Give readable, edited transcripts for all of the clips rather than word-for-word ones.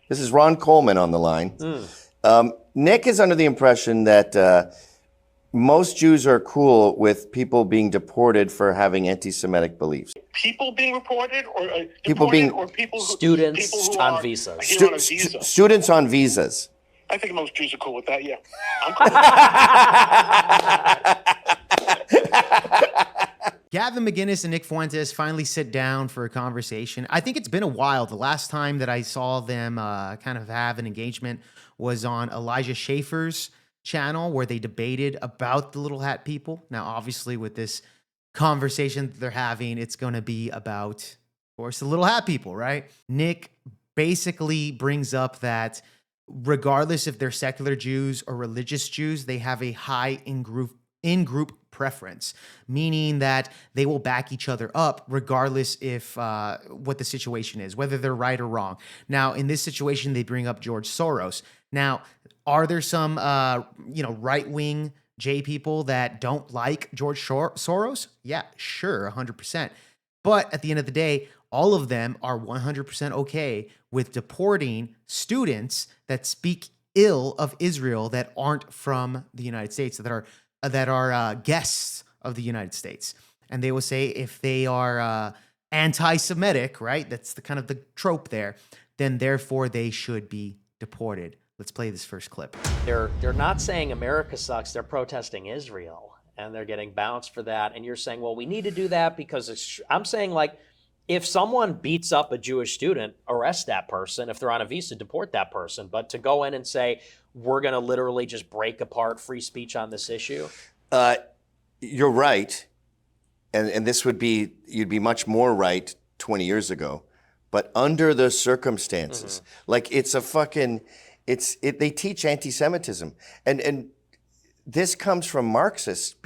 This is Ron Coleman on the line. Nick is under the impression that most Jews are cool with people being deported for having anti-Semitic beliefs. People being reported or People being or people who, students people who on are visas. here on a visa. Students on visas. I think most Jews are cool with that. Yeah, I'm cool with that. Gavin Mcinnes and Nick Fuentes finally sit down for a conversation. I think it's been a while. The last time that I saw them kind of have an engagement was on Elijah Schaefer's channel, where they debated about the little hat people. Now, obviously, with this conversation that they're having, it's going to be about, of course, the little hat people, right? Nick basically brings up that regardless if they're secular Jews or religious Jews, they have a high in-group preference, meaning that they will back each other up regardless if what the situation is, whether they're right or wrong. Now, in this situation, they bring up George Soros. Now, are there some right-wing J people that don't like George Soros? Yeah, sure, 100%. But at the end of the day, all of them are 100% okay with deporting students that speak ill of Israel that aren't from the United States, that are guests of the United States. And they will say if they are anti-Semitic, right? That's the kind of the trope there. Then therefore they should be deported. Let's play this first clip. They're not saying America sucks. They're protesting Israel, and they're getting bounced for that. And you're saying, well, we need to do that because I'm saying, like, if someone beats up a Jewish student, arrest that person. If they're on a visa, deport that person. But to go in and say, we're going to literally just break apart free speech on this issue. You're right. And this would be, you'd be much more right 20 years ago. But under the circumstances, like it's a fucking, they teach anti-Semitism. And this comes from Marxists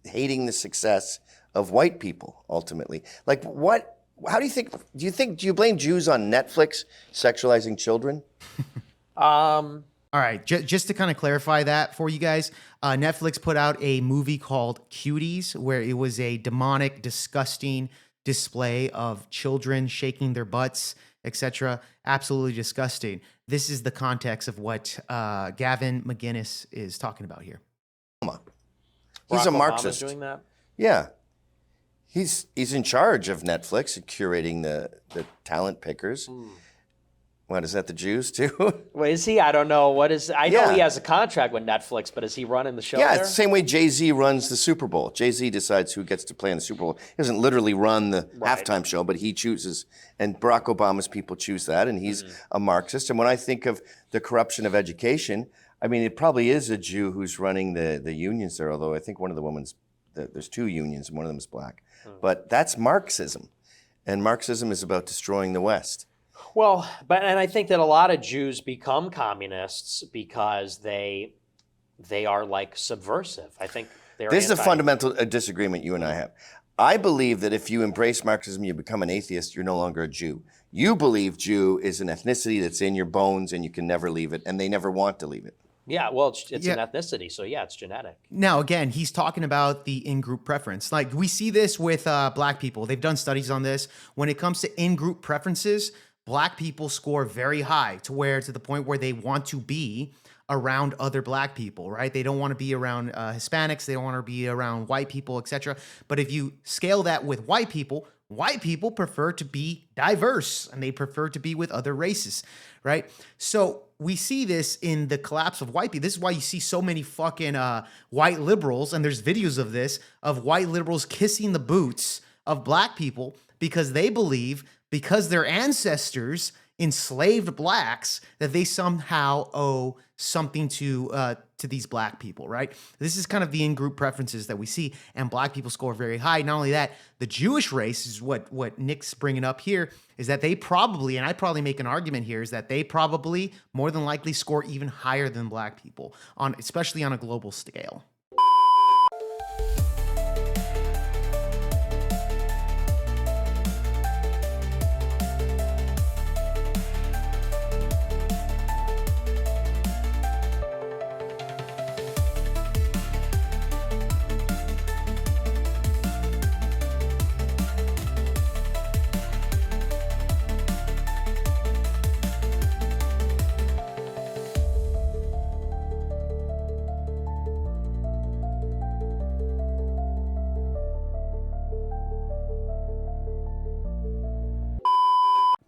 hating the success of white people, ultimately. Like how do you blame Jews on Netflix sexualizing children? All right, just to kind of clarify that for you guys, Netflix put out a movie called Cuties, where it was a demonic, disgusting display of children shaking their butts, etc. Absolutely disgusting. This is the context of what Gavin Mcinnes is talking about here. He's a Marxist. Doing that? Yeah. He's in charge of Netflix, curating the talent pickers. What, is that the Jews too? Well, is he? I don't know. What is? I know he has a contract with Netflix, but is he running the show there? It's the same way Jay-Z runs the Super Bowl. Jay-Z decides who gets to play in the Super Bowl. He doesn't literally run the halftime show, but he chooses. And Barack Obama's people choose that, and he's a Marxist. And when I think of the corruption of education, I mean, it probably is a Jew who's running the unions there, although I think one of the women's, there's two unions, and one of them is black. But that's Marxism. And Marxism is about destroying the West. Well, and I think that a lot of Jews become communists because they are like subversive. I think they're This is a fundamental disagreement you and I have. I believe that if you embrace Marxism, you become an atheist, you're no longer a Jew. You believe Jew is an ethnicity that's in your bones and you can never leave it, and they never want to leave it. Yeah, well, it's an ethnicity, so yeah, it's genetic. Now, again, he's talking about the in-group preference. Like, we see this with black people. They've done studies on this. When it comes to in-group preferences, black people score very high to the point where they want to be around other black people, right? They don't want to be around Hispanics. They don't want to be around white people, etc. But if you scale that with white people prefer to be diverse and they prefer to be with other races, right? So we see this in the collapse of white people. This is why you see so many fucking white liberals, and there's videos of this, of white liberals kissing the boots of black people because they believe, because their ancestors enslaved blacks, that they somehow owe something to these black people, right? This is kind of the in-group preferences that we see, and black people score very high. Not only that, the Jewish race is what Nick's bringing up here, is that they probably, and I'd probably make an argument here, is that they probably more than likely score even higher than black people, especially on a global scale.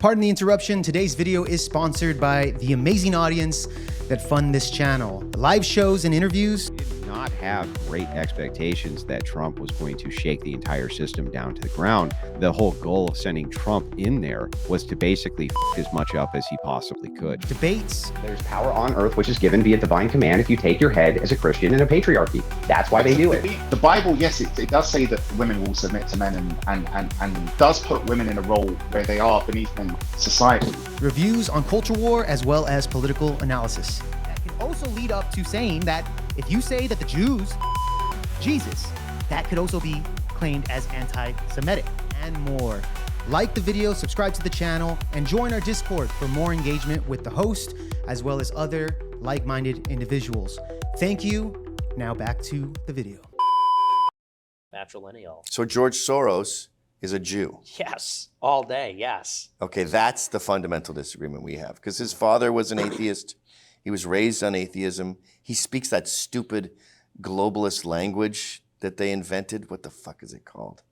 Pardon the interruption. Today's video is sponsored by the amazing audience that fund this channel. Live shows and interviews. Did not have great expectations that Trump was going to shake the entire system down to the ground. The whole goal of sending Trump in there was to basically f as much up as he possibly could. Debates. There's power on earth which is given via divine command if you take your head as a Christian in a patriarchy. That's why they do it. The Bible, yes, it does say that women will submit to men and does put women in a role where they are beneath men society. Reviews on culture war as well as political analysis. That can also lead up to saying that if you say that the Jews Jesus, that could also be claimed as anti-Semitic and more. Like the video, subscribe to the channel, and join our Discord for more engagement with the host as well as other like-minded individuals. Thank you. Now back to the video. Matrilineal. So George Soros is a Jew. Yes, all day, yes. Okay, that's the fundamental disagreement we have. Because his father was an atheist. He was raised on atheism. He speaks that stupid globalist language that they invented. What the fuck is it called?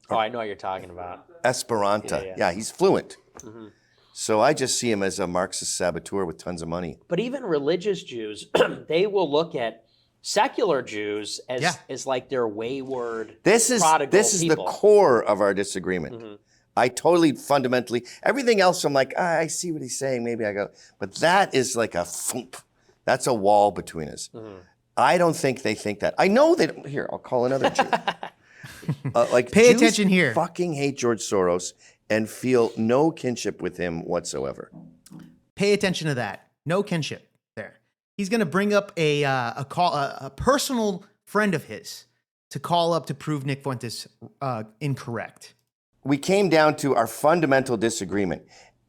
Oh, I know what you're talking about. Esperanto. Yeah, he's fluent. So I just see him as a Marxist saboteur with tons of money. But even religious Jews, they will look at secular Jews as like their wayward, prodigal this is people. the core of our disagreement. I totally fundamentally, everything else I'm like, I see what he's saying, maybe I go, but that is like a thump. That's a wall between us. I don't think they think that. I know they don't. Here, I'll call another Jew. Like Pay Jews attention here. Fucking hate George Soros and feel no kinship with him whatsoever. Pay attention to that. No kinship there. He's going to bring up a personal friend of his to call up to prove Nick Fuentes incorrect. We came down to our fundamental disagreement.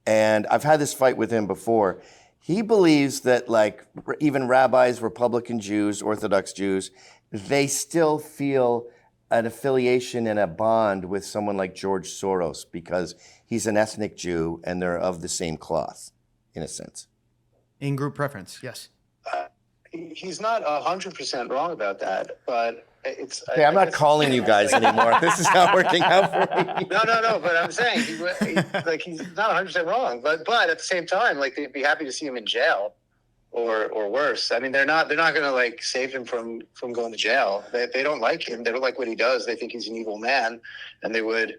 And I've had this fight with him before. He believes that like even rabbis, Republican Jews, Orthodox Jews, they still feel an affiliation and a bond with someone like George Soros because he's an ethnic Jew and they're of the same cloth, in a sense. In-group preference, yes. He's not 100% wrong about that, but it's. Okay, I'm not calling you guys anymore. This is not working out for me. No. But I'm saying he's not 100% wrong. But at the same time, like they'd be happy to see him in jail, or worse. I mean, they're not going to like save him from going to jail. They don't like him. They don't like what he does. They think he's an evil man, and they would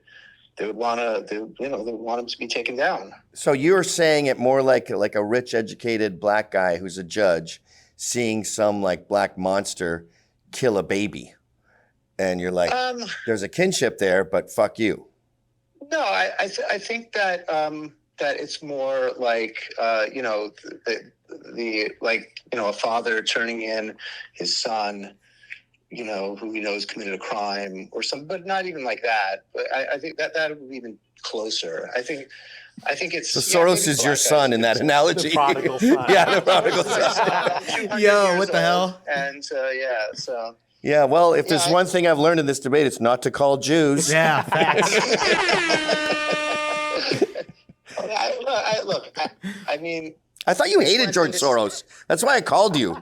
want him to be taken down. So you're saying it more like a rich, educated black guy who's a judge seeing some like black monster kill a baby, and you're like, there's a kinship there, but fuck you. No, I think that that it's more like a father turning in his son, who he knows committed a crime or something, but not even like that. But I think that would be even closer. I think it's. So Soros is your son in that analogy. The prodigal son. Yeah, the prodigal son. Yo, what the hell? And so. Yeah, well, if there's one thing I've learned in this debate, it's not to call Jews. Yeah, facts. I mean, I thought you hated George Soros. That's why I called you.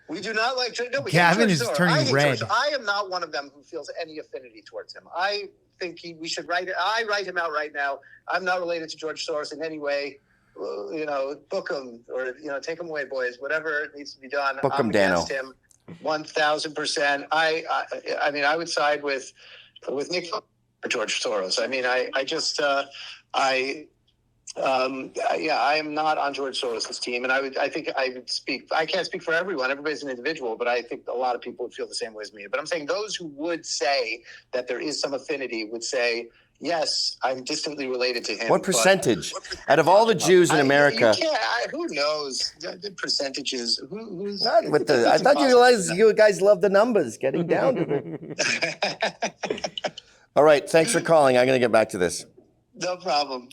we do not like. No, we Gavin hate is George Soros. turning I hate red. George. I am not one of them who feels any affinity towards him. I think we should write it. I write him out right now. I'm not related to George Soros in any way. Book him or take him away, boys. Whatever needs to be done. Book him, I'm Dano. against him 1,000%. I mean, I would side with Nick or George Soros. I mean, I am not on George Soros's team, and I think I would speak. I can't speak for everyone. Everybody's an individual, but I think a lot of people would feel the same way as me. But I'm saying those who would say that there is some affinity would say, yes, I'm distantly related to him. What percentage? Out of all the Jews in America? Who knows? The percentages. Who's Not with the. I thought you guys love the numbers. Getting down to it. All right, thanks for calling. I'm going to get back to this. No problem.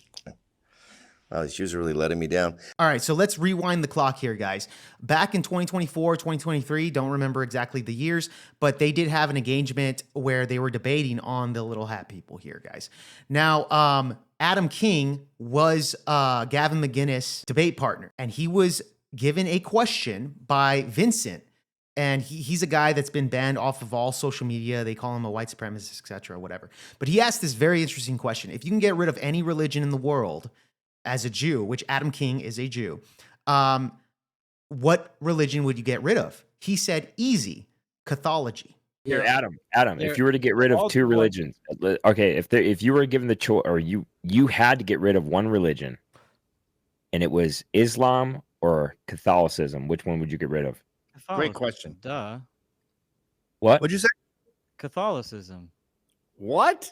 Wow, these Jews are really letting me down. All right, so let's rewind the clock here, guys. Back in 2024, 2023, don't remember exactly the years, but they did have an engagement where they were debating on the little hat people here, guys. Now, Adam King was Gavin Mcinnes' debate partner, and he was given a question by Vincent And he's a guy that's been banned off of all social media. They call him a white supremacist, etc., whatever. But he asked this very interesting question. If you can get rid of any religion in the world as a Jew, which Adam King is a Jew, what religion would you get rid of? He said, easy, Cathology. Here, Adam, if you were to get rid of two religions, okay, if you were given the choice, or you had to get rid of one religion, and it was Islam or Catholicism, which one would you get rid of? Great question. Duh. What? What'd you say? Catholicism. What?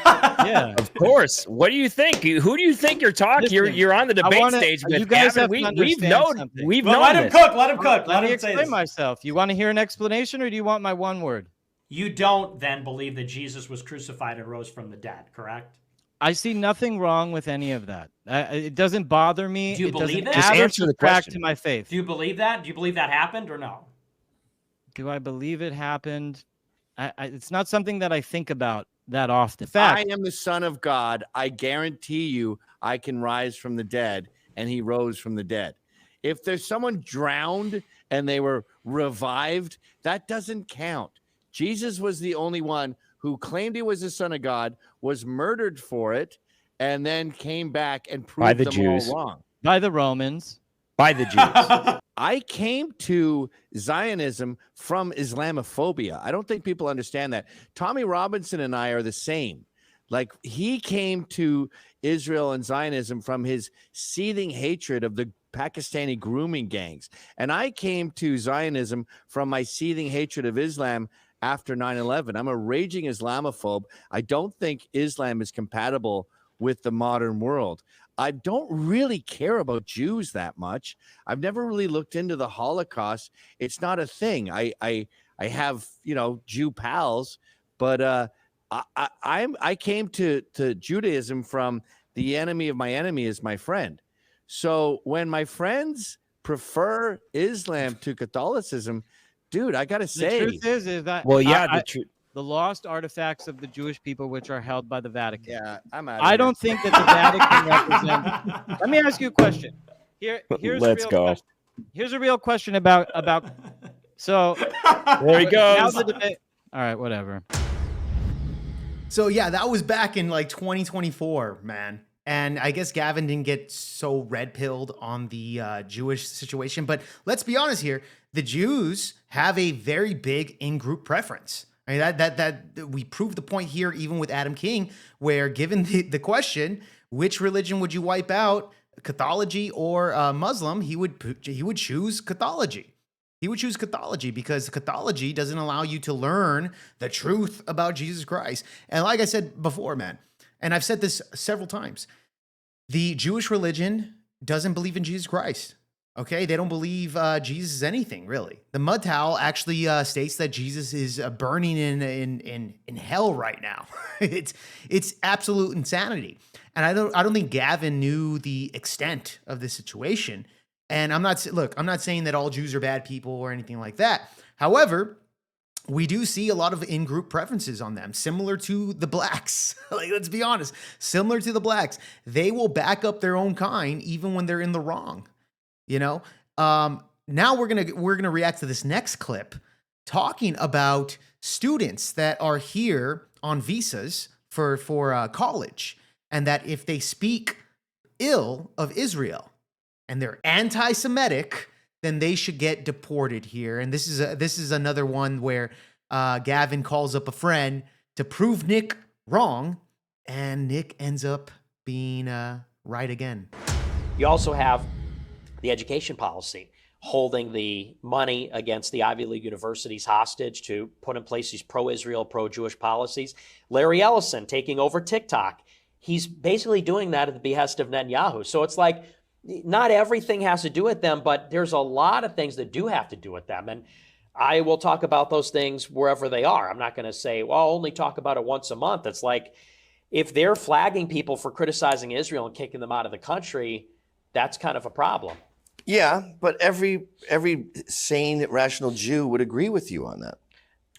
Yeah. Of course. What do you think? Who do you think you're talking? Listen, You're on the debate stage with you guys Gavin. have to We've understand known something. we've Well, known let him this. cook. Let him cook. Let Let me him say explain this. myself. You want to hear an explanation, or do you want my one word? You don't then believe that Jesus was crucified and rose from the dead, correct? I see nothing wrong with any of that. It doesn't bother me. Do you it believe doesn't it? Just add or answer the subtract question. to my faith. Do you believe that? Do you believe that happened or no? Do I believe it happened? It's not something that I think about that often. Fact. I am the Son of God. I guarantee you I can rise from the dead, and he rose from the dead. If there's someone drowned and they were revived, that doesn't count. Jesus was the only one who claimed he was the Son of God, was murdered for it, and then came back and proved the them Jews. all wrong. By the Romans. By the Jews. I came to Zionism from Islamophobia. I don't think people understand that. Tommy Robinson and I are the same. Like, he came to Israel and Zionism from his seething hatred of the Pakistani grooming gangs. And I came to Zionism from my seething hatred of Islam after 9/11. I'm a raging Islamophobe. I don't think Islam is compatible with the modern world. I don't really care about Jews that much. I've never really looked into the Holocaust. It's not a thing. I have, Jew pals, but I came to Judaism from the enemy of my enemy is my friend. So when my friends prefer Islam to Catholicism, dude, I gotta say, The truth is that Well, yeah, the truth. the lost artifacts of the Jewish people, which are held by the Vatican. yeah, I'm out. I don't think that the Vatican represents. Let me ask you a question. Here's Let's a real go. Question. Here's a real question about. So There he now goes. the debate. All right, whatever. So yeah, that was back in like 2024, man. And I guess Gavin didn't get so red-pilled on the Jewish situation. But let's be honest here. The Jews have a very big in-group preference. I mean, that we proved the point here even with Adam King, where given the question, which religion would you wipe out, Cathology or Muslim, he would choose Cathology. He would choose Cathology because Cathology doesn't allow you to learn the truth about Jesus Christ. And like I said before, man, and I've said this several times, the Jewish religion doesn't believe in Jesus Christ. Okay, they don't believe Jesus is anything, really. The mud towel actually states that Jesus is burning in hell right now. It's absolute insanity, and I don't think Gavin knew the extent of the situation. And I'm not saying that all Jews are bad people or anything like that. However, we do see a lot of in-group preferences on them, similar to the blacks. Like, let's be honest, similar to the blacks. They will back up their own kind even when they're in the wrong. Now we're gonna react to this next clip, talking about students that are here on visas for college, and that if they speak ill of Israel and they're anti-Semitic, then they should get deported here. And this is another one where Gavin calls up a friend to prove Nick wrong, and Nick ends up being right again. You also have the education policy holding the money against the Ivy League universities hostage to put in place these pro-Israel, pro-Jewish policies. Larry Ellison taking over TikTok. He's basically doing that at the behest of Netanyahu. So it's like, not everything has to do with them, but there's a lot of things that do have to do with them. And I will talk about those things wherever they are. I'm not going to say, well, I'll only talk about it once a month. It's like, if they're flagging people for criticizing Israel and kicking them out of the country, that's kind of a problem. Yeah, but every sane, rational Jew would agree with you on that.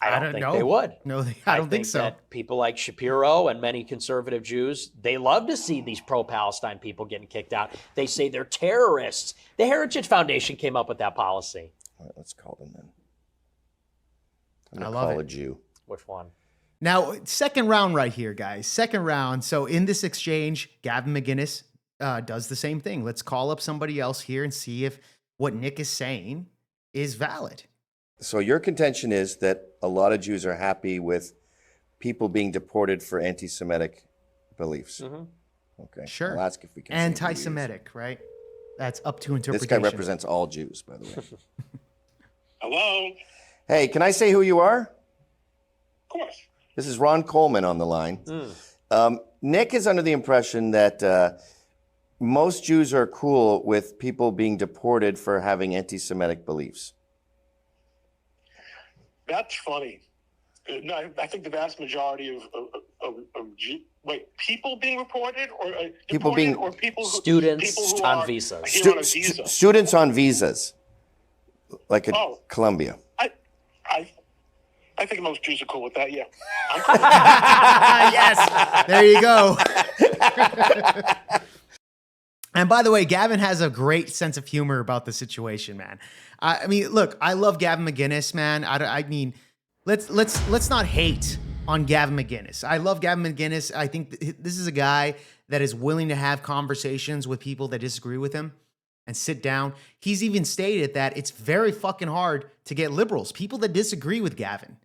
I don't think they would. No, I don't think so. That people like Shapiro and many conservative Jews, they love to see these pro-Palestine people getting kicked out. They say they're terrorists. The Heritage Foundation came up with that policy. All right, let's call them then. I'm gonna I love call it. a Jew. Which one? Now, second round right here, guys. Second round. So in this exchange, Gavin Mcinnes does the same thing. Let's call up somebody else here and see if what Nick is saying is valid. So your contention is that a lot of Jews are happy with people being deported for anti-Semitic beliefs. Okay. Sure. I'll ask if we can. say who he is. Anti-Semitic, right? That's up to This interpretation. guy represents all Jews, by the way. Hello? Hey, can I say who you are? Of course. This is Ron Coleman on the line. Nick is under the impression that most Jews are cool with people being deported for having anti-Semitic beliefs. That's funny. No, I think the vast majority people being reported or People deported, being- or people who, Students people who on are visas. here on a visa. Students on visas, like at Oh. Columbia. I think most Jews are cool with that. Yeah. Yes, there you go. And by the way, Gavin has a great sense of humor about the situation, man. I mean, look, I love Gavin Mcinnes, man. I mean, let's not hate on Gavin Mcinnes. I love Gavin Mcinnes. I think this is a guy that is willing to have conversations with people that disagree with him and sit down. He's even stated that it's very fucking hard to get liberals, people that disagree with Gavin.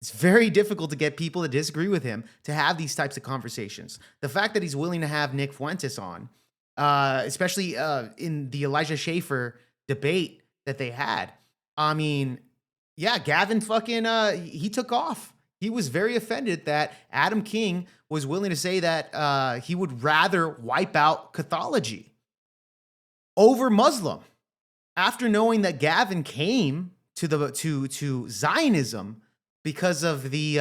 It's very difficult to get people that disagree with him to have these types of conversations. The fact that he's willing to have Nick Fuentes on, especially in the Elijah Schaffer debate that they had. I mean, yeah, Gavin fucking, he took off. He was very offended that Adam King was willing to say that he would rather wipe out Catholicism over Muslim. After knowing that Gavin came to Zionism because of the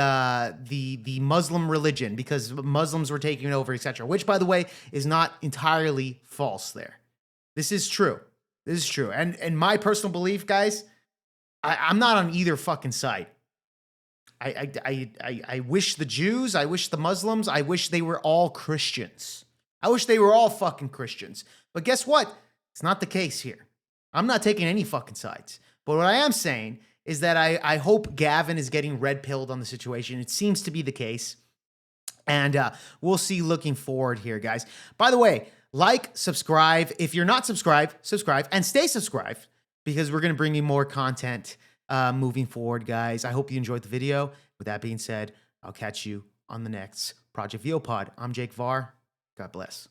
Muslim religion, because Muslims were taking over, etc., which, by the way, is not entirely false there. This is true. This is true. And my personal belief, guys, I'm not on either fucking side. I wish the Jews, I wish the Muslims, I wish they were all Christians. I wish they were all fucking Christians. But guess what? It's not the case here. I'm not taking any fucking sides. But what I am saying is that I hope Gavin is getting red-pilled on the situation. It seems to be the case. And we'll see looking forward here, guys. By the way, like, subscribe. If you're not subscribed, subscribe. And stay subscribed because we're going to bring you more content moving forward, guys. I hope you enjoyed the video. With that being said, I'll catch you on the next Project VO Pod. I'm Jake Varr. God bless.